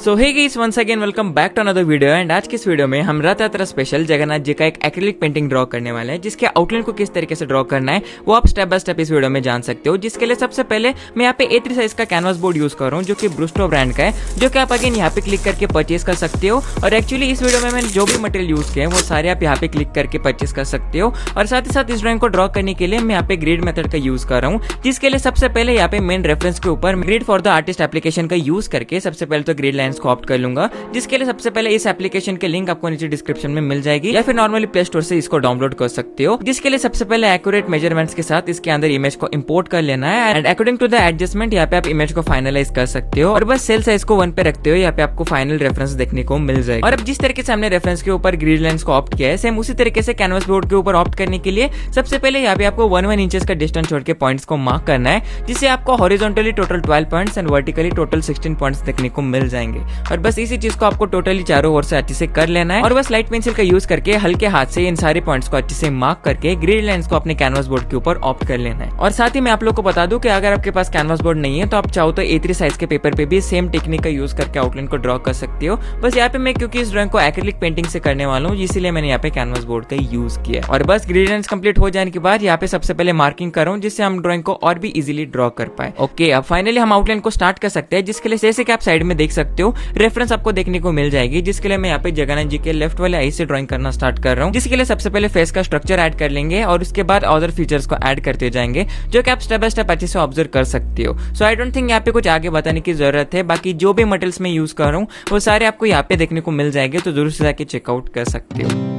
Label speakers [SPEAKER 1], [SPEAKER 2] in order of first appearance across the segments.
[SPEAKER 1] So hey guys, once again welcome back to another video. And आज की इस video में हम रथ यात्रा स्पेशल जगन्नाथ जी का एक एक्रिलिक पेंटिंग ड्रॉ करने वाले हैं, जिसके आउटलाइन को किस तरीके से ड्रॉ करना है वो आप स्टेप बाय स्टेप इस वीडियो में जान सकते हो। जिसके लिए सबसे पहले मैं यहाँ पे A3 साइज का कैनवास बोर्ड यूज कर रहा हूँ, जो कि ब्रूस्टो ब्रांड का है, जो कि आप अगेन यहाँ पे क्लिक करके परचेज कर सकते हो। और एक्चुअली इस वीडियो में मैंने जो भी मटेरियल यूज किए हैं वो सारे आप यहाँ पे क्लिक करके परचेज कर सकते हो। और साथ ही साथ इस ड्राइंग को ड्रॉ करने के लिए मैं यहाँ पे ग्रिड मेथड का यूज कर रहा हूँ, जिसके लिए सबसे पहले यहाँ पे मेन रेफरेंस के ऊपर grid for the artist application का यूज करके सबसे पहले तो ग्रिड लाइंस को ऑप्ट कर लूंगा। जिसके लिए सबसे पहले इस एप्लीकेशन के लिंक आपको नीचे डिस्क्रिप्शन में मिल जाएगी, या फिर नॉर्मली प्ले स्टोर से इसको डाउनलोड कर सकते हो। जिसके लिए सबसे पहले एक्यूरेट मेजरमेंट्स के साथ इसके अंदर इमेज को इंपोर्ट कर लेना है। And according to the adjustment यहाँ पे आप इमेज को फाइनलाइज कर सकते हो। और बस सेल साइज को 1 पे रखते हो, यहाँ पे आपको फाइनल रेफरेंस देखने को मिल जाएगा। और अब जिस तरीके से हमने रेफरेंस के ऊपर ग्रिड लाइंस को ऑप्ट किया है, सेम उसी तरीके से कैनवास बोर्ड के ऊपर ऑप्ट करने के लिए सबसे पहले यहाँ पे आपको 1 इंचेस का डिस्टेंस छोड़ के पॉइंट्स को मार्क करना है, जिससे आपको horizontally total 12 points and vertically total 16 points देखने को मिल जाएंगे। और बस इसी चीज को आपको टोटली चारों ओर से अच्छे से कर लेना है। और बस लाइट पेंसिल का यूज करके हल्के हाथ से इन सारे पॉइंट्स को अच्छे से मार्क करके ग्रिड लाइंस को अपने कैनवास बोर्ड के ऊपर ऑप्ट कर लेना है। और साथ ही मैं आप लोग को बता दूं कि अगर आपके पास कैनवास बोर्ड नहीं है तो आप चाहो तो A3 साइज के पेपर पे भी सेम टेक्निक का यूज करके आउटलाइन को ड्रॉ कर सकते हो। बस यहाँ पे मैं क्योंकि इस ड्राइंग को एक्रिलिक पेंटिंग से करने वाला हूँ, इसीलिए मैंने यहाँ पे कैनवास बोर्ड का यूज किया। और बस ग्रिड लाइंस कंप्लीट हो जाने के बाद यहाँ पे सबसे पहले मार्किंग कर रहा हूँ, जिससे हम ड्राइंग को और भी इजीली ड्रॉ कर पाए। ओके, अब फाइनली हम आउटलाइन को स्टार्ट कर सकते हैं। जिसके लिए जैसे कि आप साइड में देख सकते हो रेफरेंस आपको देखने को मिल जाएगी। जिसके लिए मैं यहाँ पे जगन्नाथ जी के लेफ्ट वाले आई से ड्राइंग करना स्टार्ट कर रहा हूँ। जिसके लिए सबसे पहले फेस का स्ट्रक्चर ऐड कर लेंगे और उसके बाद अदर फीचर्स को ऐड करते जाएंगे, जो कि आप स्टेप बाय स्टेप अच्छे से ऑब्जर्व कर सकते हो। सो आई डोंट थिंक यहाँ पे कुछ आगे बताने की जरूरत है। बाकी जो भी मटेरियल्स मैं यूज कर रहा हूँ वो सारे आपको यहाँ पे देखने को मिल जाएंगे, तो जरूर से जाके चेकआउट कर सकते हो।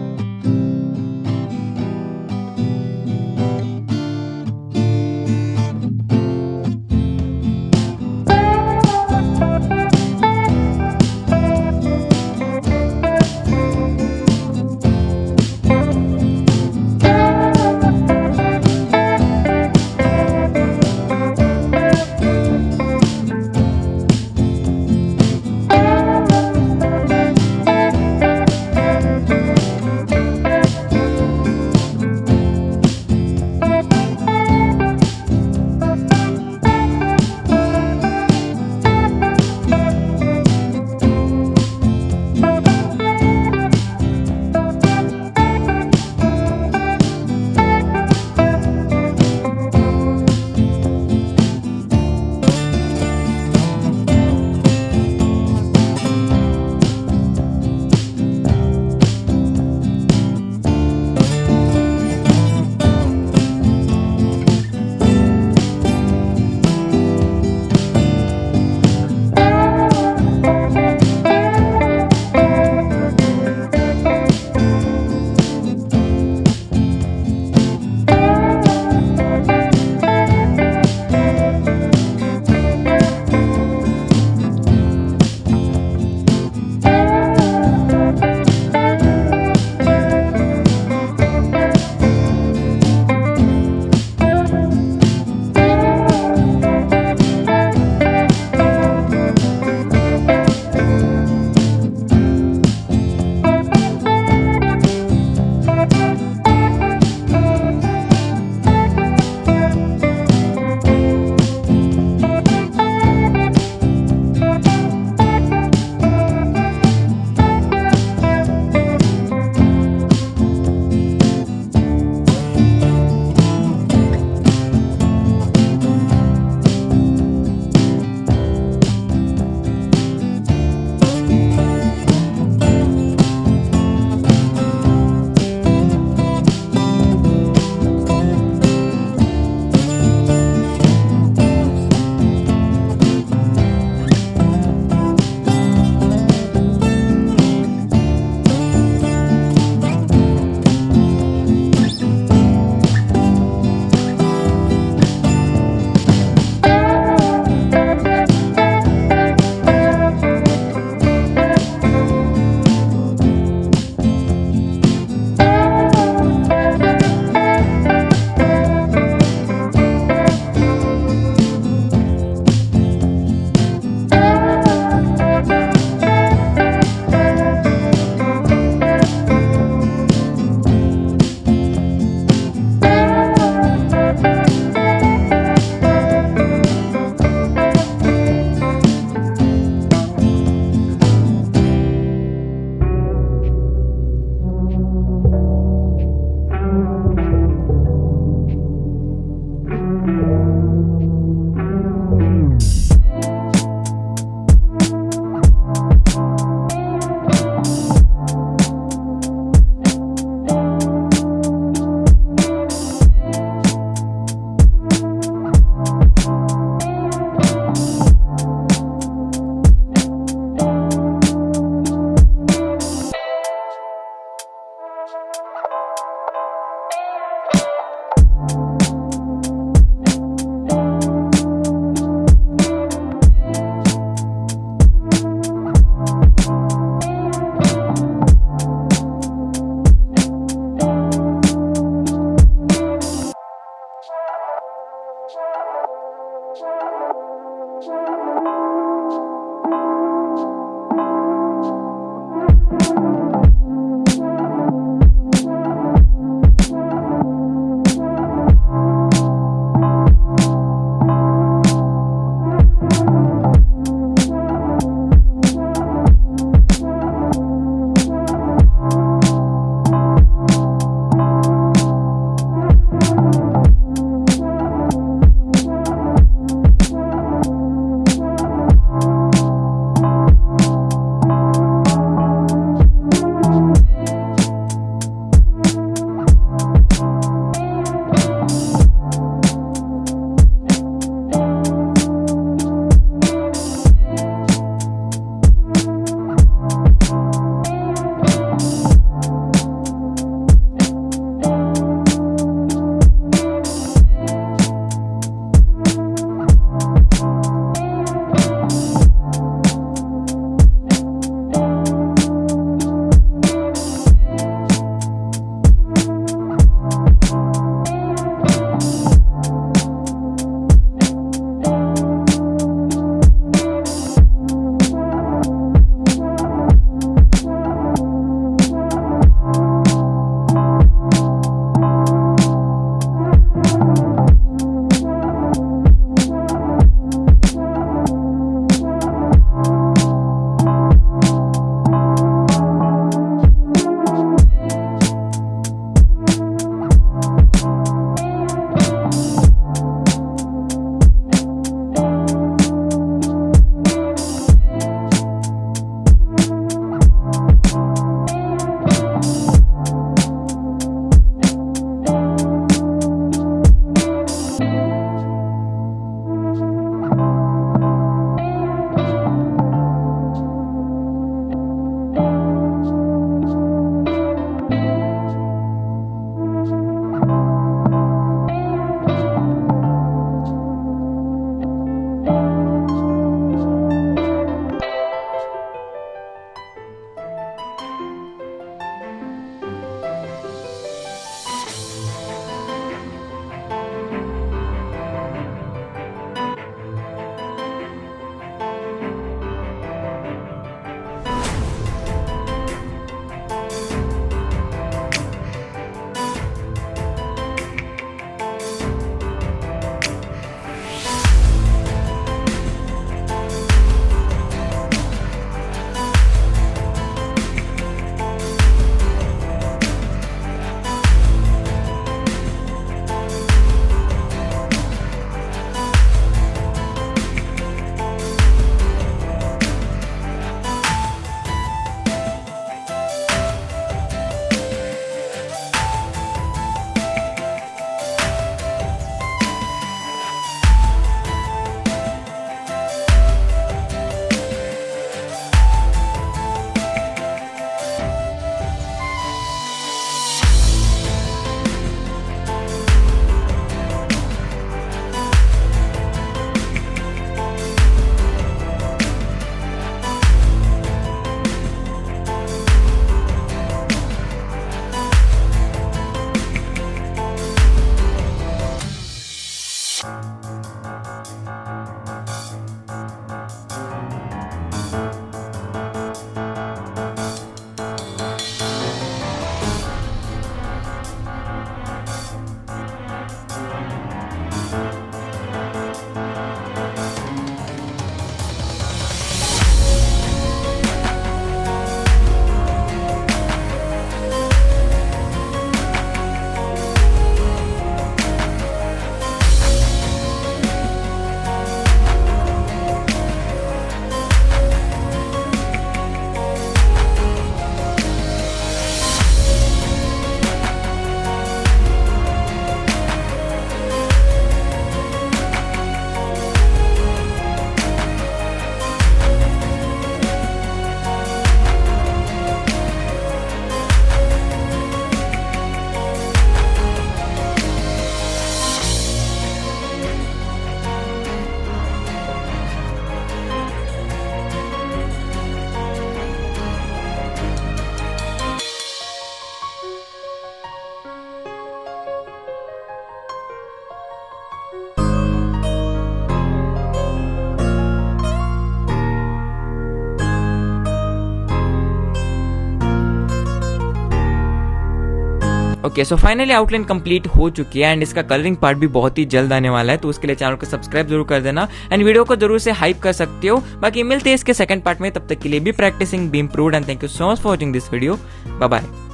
[SPEAKER 1] Okay, so finally outline complete हो चुकी है एंड इसका कलरिंग पार्ट भी बहुत ही जल्द आने वाला है, तो उसके लिए चैनल को सब्सक्राइब जरूर कर देना एंड वीडियो को जरूर से हाइप कर सकते हो। बाकी मिलते हैं इसके सेकंड पार्ट में, तब तक के लिए भी practicing be improved and thank you so much for watching this video. Bye bye.